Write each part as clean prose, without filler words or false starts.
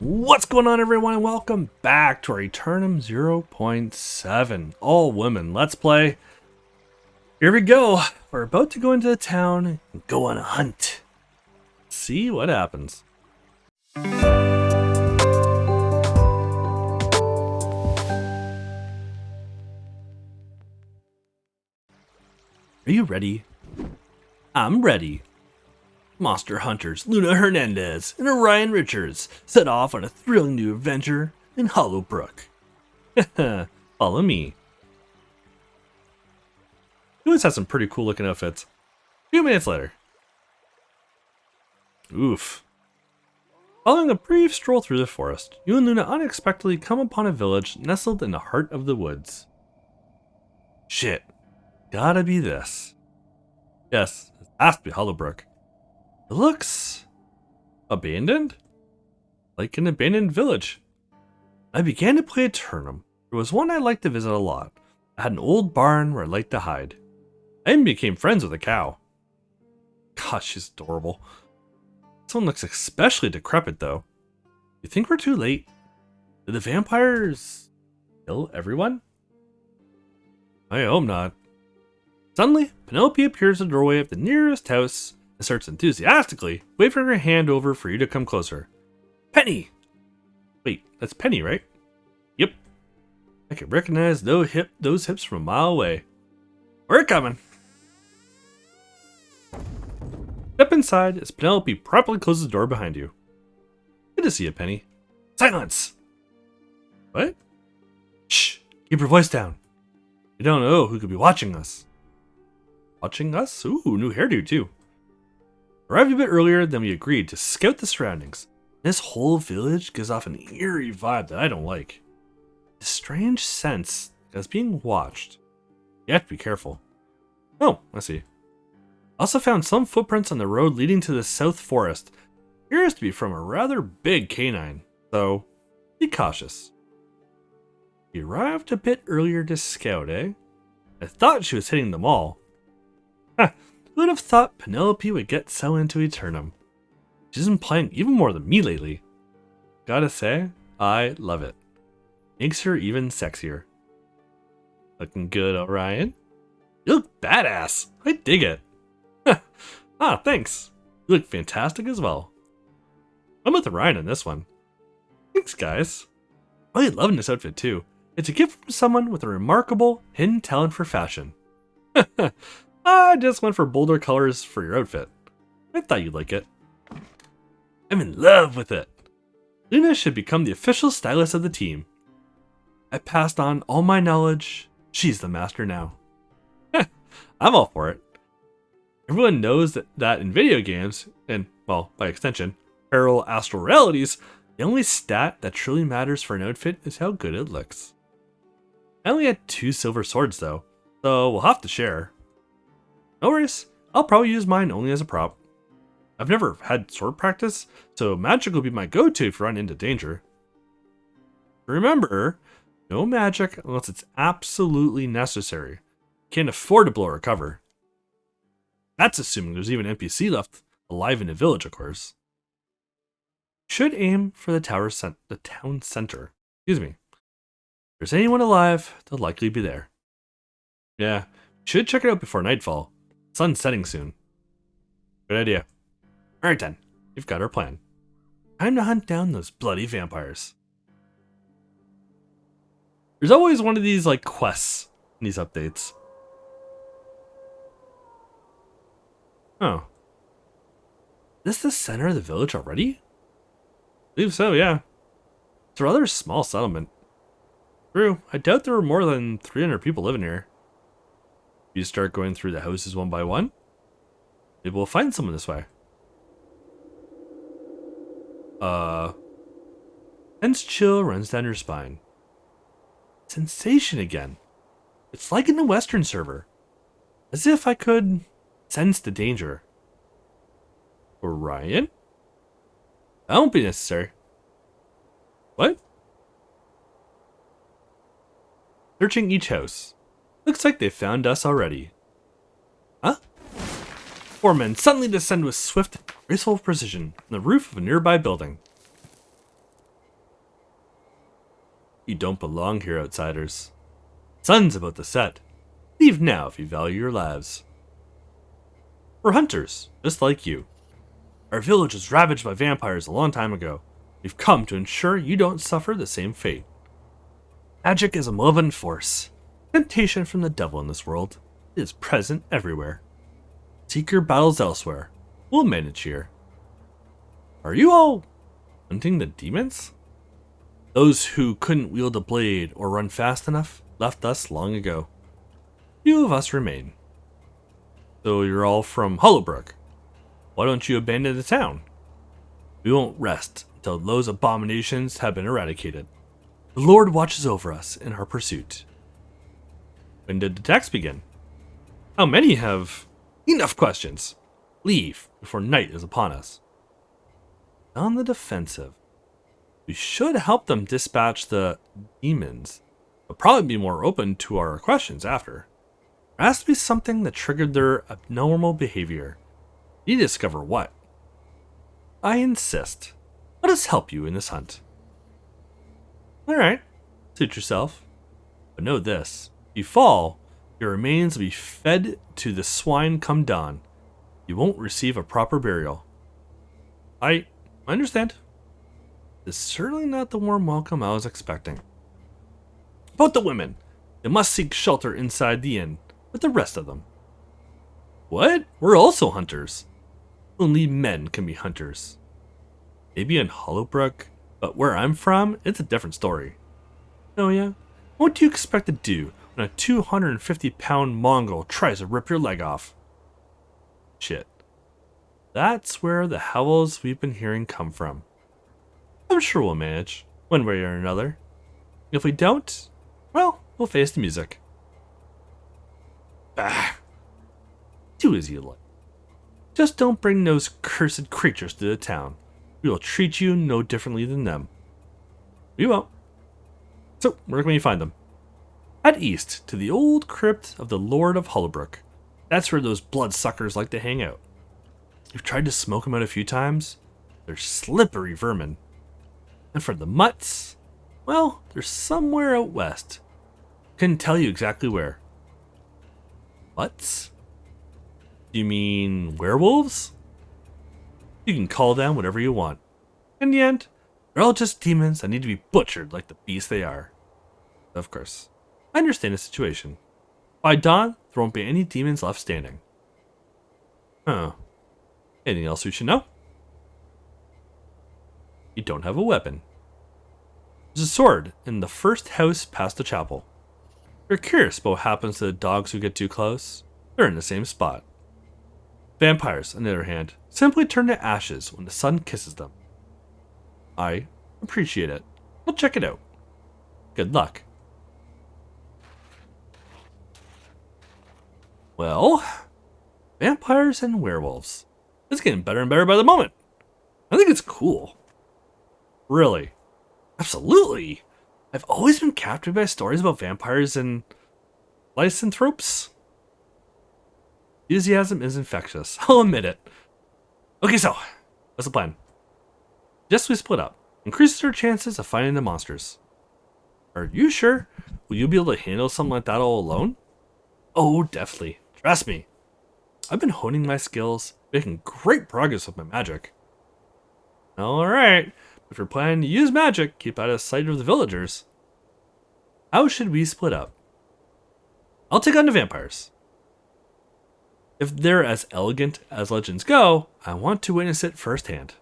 What's going on, everyone, and welcome back to our Eternum 0.7 all women let's play. Here we go. We're about to go into the town and go on a hunt. See what happens. Are you ready? I'm ready. Monster hunters Luna Hernandez and Orion Richards set off on a thrilling new adventure in Hollowbrook. Follow me. He always has some pretty cool looking outfits. A few minutes later. Oof. Following a brief stroll through the forest, you and Luna unexpectedly come upon a village nestled in the heart of the woods. Shit. Gotta be this. Yes, it has to be Hollowbrook. It looks abandoned? Like an abandoned village. I began to play Eternum. It was one I liked to visit a lot. I had an old barn where I liked to hide. I even became friends with a cow. Gosh, she's adorable. This one looks especially decrepit though. You think we're too late? Did the vampires kill everyone? I hope not. Suddenly, Penelope appears at the doorway of the nearest house and starts enthusiastically waving her hand over for you to come closer. Penny! Wait, that's Penny, right? Yep. I can recognize those hips from a mile away. We're coming! Step inside as Penelope promptly closes the door behind you. Good to see you, Penny. Silence! What? Shh! Keep your voice down. You don't know who could be watching us. Watching us? Ooh, new hairdo too. Arrived a bit earlier than we agreed to scout the surroundings. This whole village gives off an eerie vibe that I don't like. A strange sense that it's being watched. You have to be careful. Oh, I see. I also found some footprints on the road leading to the south forest. Appears to be from a rather big canine, so be cautious. You arrived a bit earlier to scout, eh? I thought she was hitting them all. Huh. Who would have thought Penelope would get so into Eternum? She's been playing even more than me lately. Gotta say, I love it. Makes her even sexier. Looking good, Orion? You look badass. I dig it. Thanks. You look fantastic as well. I'm with Orion on this one. Thanks, guys. I'm really loving this outfit too. It's a gift from someone with a remarkable hidden talent for fashion. I just went for bolder colors for your outfit. I thought you'd like it. I'm in love with it. Luna should become the official stylist of the team. I passed on all my knowledge. She's the master now. I'm all for it. Everyone knows that in video games, and, well, by extension, parallel astral realities, the only stat that truly matters for an outfit is how good it looks. I only had 2 silver swords though, so we'll have to share. No worries, I'll probably use mine only as a prop. I've never had sword practice, so magic will be my go-to if you run into danger. Remember, no magic unless it's absolutely necessary. Can't afford to blow or recover. That's assuming there's even an NPC left alive in the village, of course. Should aim for the town center. Excuse me. If there's anyone alive, they'll likely be there. Yeah, should check it out before nightfall. Sun's setting soon. Good idea. Alright then, we've got our plan. Time to hunt down those bloody vampires. There's always one of these like quests in these updates. Oh. Is this the center of the village already? I believe so, yeah. It's a rather small settlement. True, I doubt there were more than 300 people living here. If you start going through the houses one by one, maybe we'll find someone this way. Tense chill runs down your spine. Sensation again. It's like in the Western server. As if I could sense the danger. Orion? That won't be necessary. What? Searching each house. Looks like they found us already. Huh? 4 men suddenly descend with swift, graceful precision on the roof of a nearby building. You don't belong here, outsiders. Sun's about to set. Leave now if you value your lives. We're hunters, just like you. Our village was ravaged by vampires a long time ago. We've come to ensure you don't suffer the same fate. Magic is a malevolent force. Temptation from the devil in this world. It is present everywhere. Seek your battles elsewhere. We'll manage here. Are you all hunting the demons? Those who couldn't wield a blade or run fast enough left us long ago. Few of us remain. So you're all from Hollowbrook. Why don't you abandon the town? We won't rest until those abominations have been eradicated. The Lord watches over us in our pursuit. When did the attacks begin? How many have... Enough questions. Leave before night is upon us. On the defensive. We should help them dispatch the demons, but probably be more open to our questions after. There has to be something that triggered their abnormal behavior. You need to discover what. I insist. Let us help you in this hunt. Alright, suit yourself. But know this, if you fall, your remains will be fed to the swine come dawn. You won't receive a proper burial. I understand. It's certainly not the warm welcome I was expecting. About the women, they must seek shelter inside the inn with the rest of them. What? We're also hunters. Only men can be hunters. Maybe in Hollowbrook, but where I'm from, it's a different story. Oh yeah? What do you expect to do when a 250-pound Mongol tries to rip your leg off? Shit. That's where the howls we've been hearing come from. I'm sure we'll manage, one way or another. If we don't, well, we'll face the music. Bah. Do as you like. Just don't bring those cursed creatures to the town. We will treat you no differently than them. We won't. So, where can we find them? Head east to the old crypt of the Lord of Hollowbrook. That's where those bloodsuckers like to hang out. You've tried to smoke them out a few times. They're slippery vermin. And for the mutts, well, they're somewhere out west. Couldn't tell you exactly where. Mutts? Do you mean werewolves? You can call them whatever you want. In the end, they're all just demons that need to be butchered like the beasts they are. Of course, I understand the situation. By dawn, there won't be any demons left standing. Huh. Anything else we should know? You don't have a weapon. There's a sword in the first house past the chapel. If you're curious about what happens to the dogs who get too close, they're in the same spot. Vampires, on the other hand, simply turn to ashes when the sun kisses them. I appreciate it. We'll check it out. Good luck. Well, vampires and werewolves. It's getting better and better by the moment. I think it's cool. Really. Absolutely. I've always been captivated by stories about vampires and lycanthropes. Enthusiasm is infectious. I'll admit it. Okay, so, what's the plan? Just we split up. Increases our chances of finding the monsters. Are you sure? Will you be able to handle something like that all alone? Oh, definitely. Trust me. I've been honing my skills, making great progress with my magic. Alright, if you're planning to use magic, keep out of sight of the villagers. How should we split up? I'll take on the vampires. If they're as elegant as legends go, I want to witness it firsthand.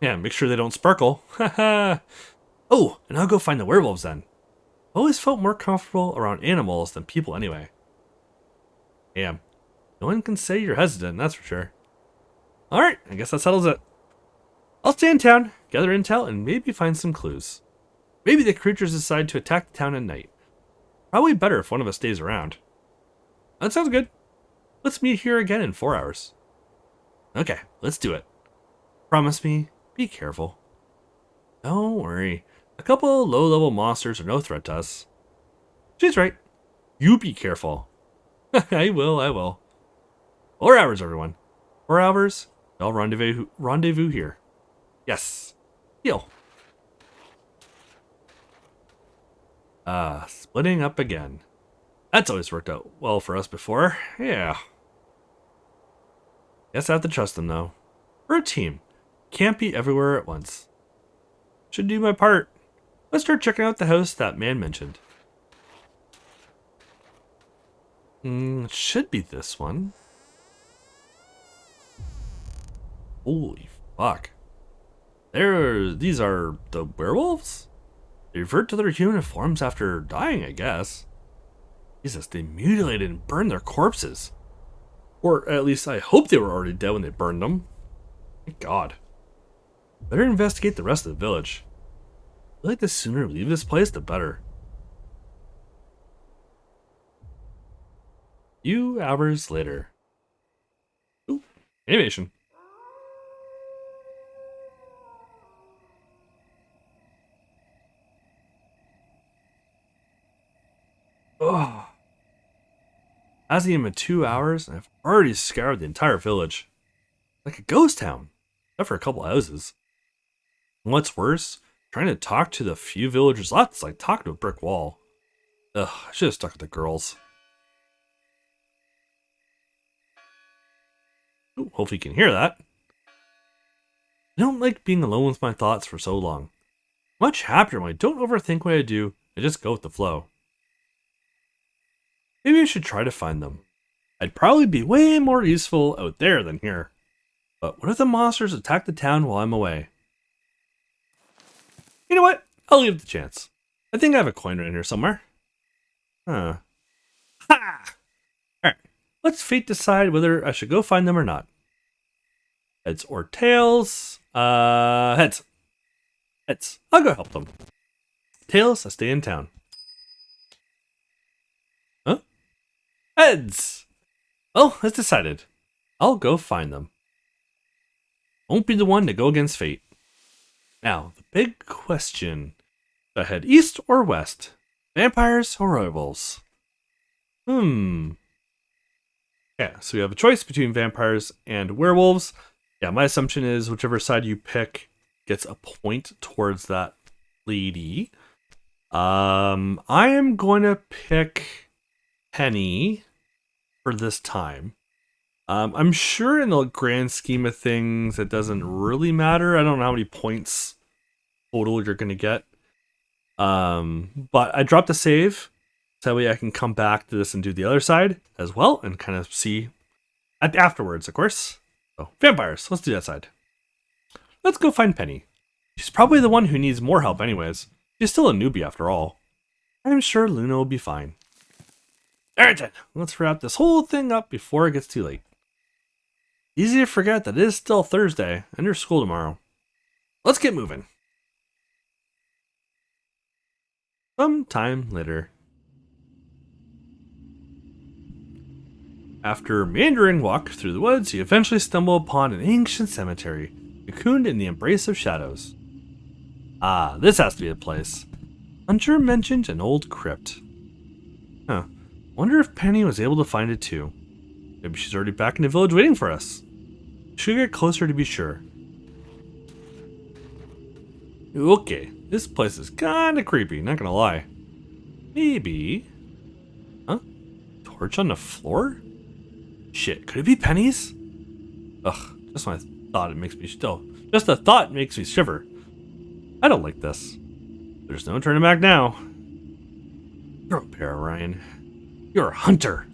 Yeah, make sure they don't sparkle. Haha. Oh, and I'll go find the werewolves then. I always felt more comfortable around animals than people anyway. Damn. No one can say you're hesitant, that's for sure. Alright, I guess that settles it. I'll stay in town, gather intel, and maybe find some clues. Maybe the creatures decide to attack the town at night. Probably better if one of us stays around. That sounds good. Let's meet here again in 4 hours. Okay, let's do it. Promise me, be careful. Don't worry. A couple low-level monsters are no threat to us. She's right. You be careful. I will. 4 hours, everyone. 4 hours. I'll rendezvous here. Yes. Deal. Splitting up again. That's always worked out well for us before. Yeah. Guess I have to trust them, though. We're a team. Can't be everywhere at once. Should do my part. Let's start checking out the house that man mentioned. It should be this one. Holy fuck. These are the werewolves? They revert to their human forms after dying, I guess. Jesus, they mutilated and burned their corpses. Or at least I hope they were already dead when they burned them. Thank God. Better investigate the rest of the village. I feel like the sooner we leave this place, the better. Few hours later. Ooh, animation. Oh. Hasn't even been 2 hours, and I've already scoured the entire village. Like a ghost town, except for a couple houses. And what's worse, trying to talk to the few villagers left is like talking to a brick wall. Ugh, I should have stuck with the girls. Ooh, hopefully you can hear that. I don't like being alone with my thoughts for so long. Much happier when I don't overthink what I do and just go with the flow. Maybe I should try to find them. I'd probably be way more useful out there than here. But what if the monsters attack the town while I'm away? You know what? I'll leave it the chance. I think I have a coin right here somewhere. Huh. Ha! Alright, let's fate decide whether I should go find them or not. Heads or tails? Heads. Heads. I'll go help them. Tails, I stay in town. Huh? Heads! Well, it's decided. I'll go find them. Won't be the one to go against fate. Now, the big question. Do I head east or west? Vampires or werewolves? Yeah, so we have a choice between vampires and werewolves. Yeah, my assumption is whichever side you pick gets a point towards that lady. I am going to pick Penny for this time. I'm sure in the grand scheme of things it doesn't really matter. I don't know how many points total you're going to get. But I dropped a save, so that way I can come back to this and do the other side as well and kind of see afterwards, of course. So, vampires, let's do that side. Let's go find Penny. She's probably the one who needs more help anyways. She's still a newbie after all. I'm sure Luna will be fine. Alright then, let's wrap this whole thing up before it gets too late. Easy to forget that it is still Thursday and there's school tomorrow. Let's get moving. Some time later. After a meandering walk through the woods, you eventually stumble upon an ancient cemetery, cocooned in the embrace of shadows. Ah, this has to be the place. Hunter mentioned an old crypt. Huh. Wonder if Penny was able to find it too. Maybe she's already back in the village waiting for us. Should get closer to be sure. Okay, this place is kinda creepy, not gonna lie. Maybe... Huh? Torch on the floor? Shit, could it be Penny's? Ugh, just when I thought it makes me just the thought makes me shiver. I don't like this. There's no turning back now. You're a pair, Ryan. You're a hunter.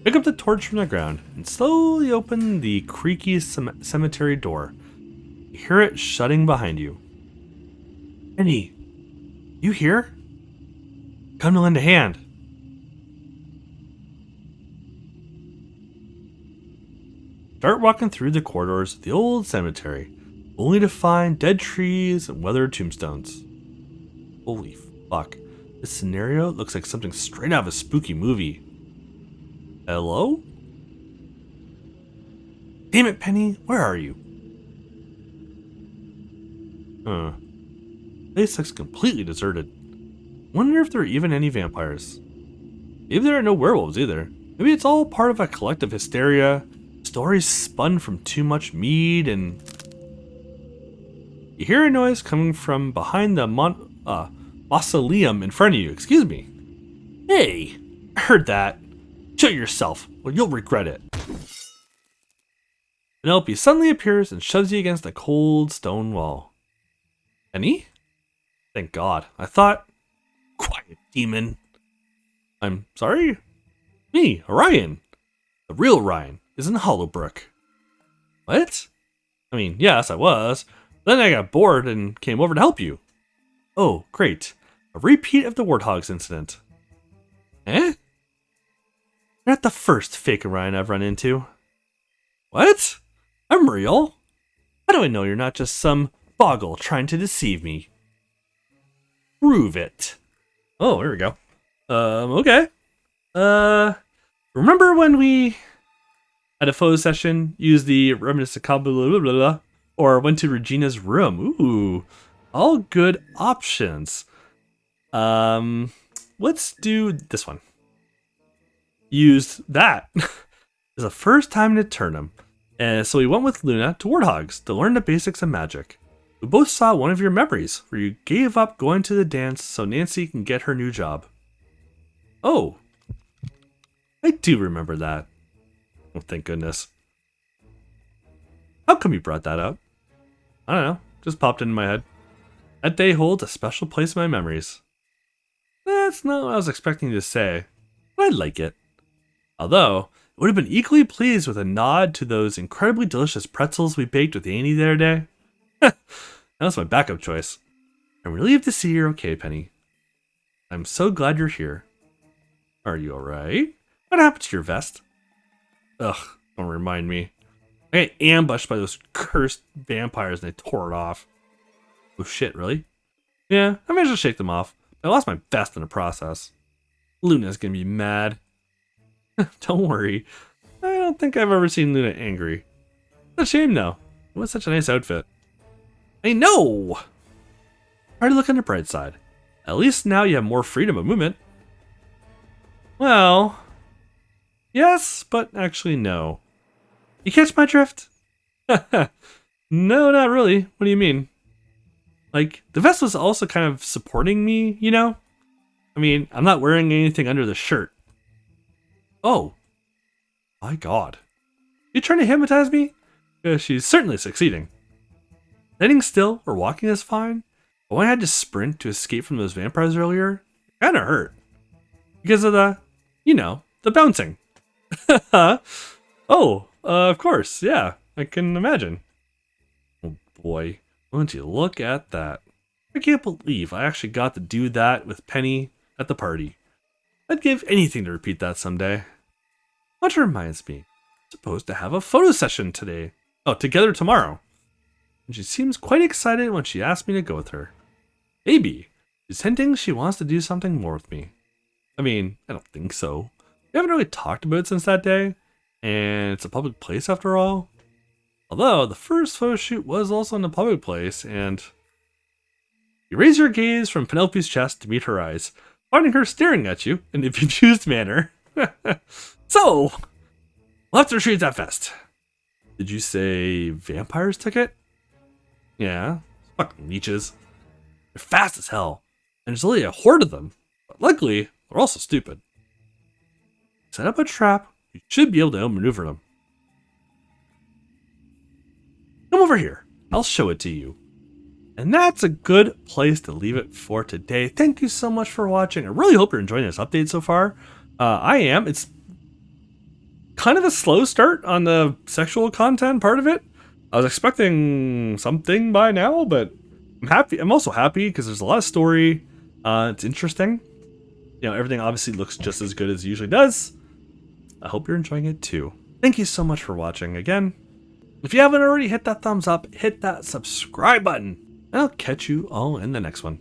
Pick up the torch from the ground and slowly open the creaky cemetery door. You hear it shutting behind you. Penny, you here? Come to lend a hand. Start walking through the corridors of the old cemetery, only to find dead trees and weathered tombstones. Holy fuck. This scenario looks like something straight out of a spooky movie. Hello? Damn it, Penny, where are you? Huh. This place looks completely deserted. Wonder if there are even any vampires. Maybe there are no werewolves either. Maybe it's all part of a collective hysteria. Stories spun from too much mead and... You hear a noise coming from behind the mausoleum in front of you. Excuse me. Hey, I heard that. Show yourself, or you'll regret it. Penelope suddenly appears and shoves you against the cold stone wall. Penny? Thank God. I thought... Quiet, demon. I'm sorry? Me, Orion. The real Orion is in Hollowbrook. What? I mean, yes, I was. Then I got bored and came over to help you. Oh, great. A repeat of the Warthogs incident. Eh? You're not the first fake Orion I've run into. What? I'm real. How do I know you're not just some boggle trying to deceive me? Prove it. Oh, here we go. Okay. Remember when we had a photo session, used the reminiscent blah, blah, blah, blah, or went to Regina's room? Ooh, all good options. Let's do this one. Used that. It's the first time in Eternum, and so we went with Luna to Warthogs to learn the basics of magic. We both saw one of your memories where you gave up going to the dance so Nancy can get her new job. Oh, I do remember that. Oh, thank goodness. How come you brought that up? I don't know, just popped into my head. That day holds a special place in my memories. That's not what I was expecting you to say, but I like it. Although, I would have been equally pleased with a nod to those incredibly delicious pretzels we baked with Annie the other day. That was my backup choice. I'm relieved to see you're okay, Penny. I'm so glad you're here. Are you alright? What happened to your vest? Ugh, don't remind me. I got ambushed by those cursed vampires and they tore it off. Oh shit, really? Yeah, I managed to shake them off. I lost my vest in the process. Luna's gonna be mad. Don't worry. I don't think I've ever seen Luna angry. It's a shame though. It was such a nice outfit. I know! Try to look on the bright side. At least now you have more freedom of movement. Well, yes, but actually no. You catch my drift? No, not really. What do you mean? Like, the vest was also kind of supporting me, you know? I mean, I'm not wearing anything under the shirt. Oh. My God. You trying to hypnotize me? She's certainly succeeding. Sitting still or walking is fine, but when I had to sprint to escape from those vampires earlier, it kinda hurt. Because of the, you know, the bouncing. Oh, of course, yeah, I can imagine. Oh boy, won't you look at that. I can't believe I actually got to do that with Penny at the party. I'd give anything to repeat that someday. Which reminds me, I'm supposed to have a photo session today. Oh, together tomorrow. And she seems quite excited when she asked me to go with her. Maybe she's hinting she wants to do something more with me. I mean, I don't think so. We haven't really talked about it since that day, and it's a public place after all. Although, the first photo shoot was also in a public place, and... You raise your gaze from Penelope's chest to meet her eyes, finding her staring at you in a confused manner. So, we'll have to retreat that fest. Did you say vampires took it? Yeah, fucking leeches. They're fast as hell, and there's only a horde of them, but luckily, they're also stupid. Set up a trap, you should be able to outmaneuver them. Come over here, I'll show it to you. And that's a good place to leave it for today. Thank you so much for watching. I really hope you're enjoying this update so far. I am. It's kind of a slow start on the sexual content part of it. I was expecting something by now, but I'm happy. I'm also happy because there's a lot of story. It's interesting. You know, everything obviously looks just as good as it usually does. I hope you're enjoying it too. Thank you so much for watching again. If you haven't already, hit that thumbs up, hit that subscribe button, and I'll catch you all in the next one.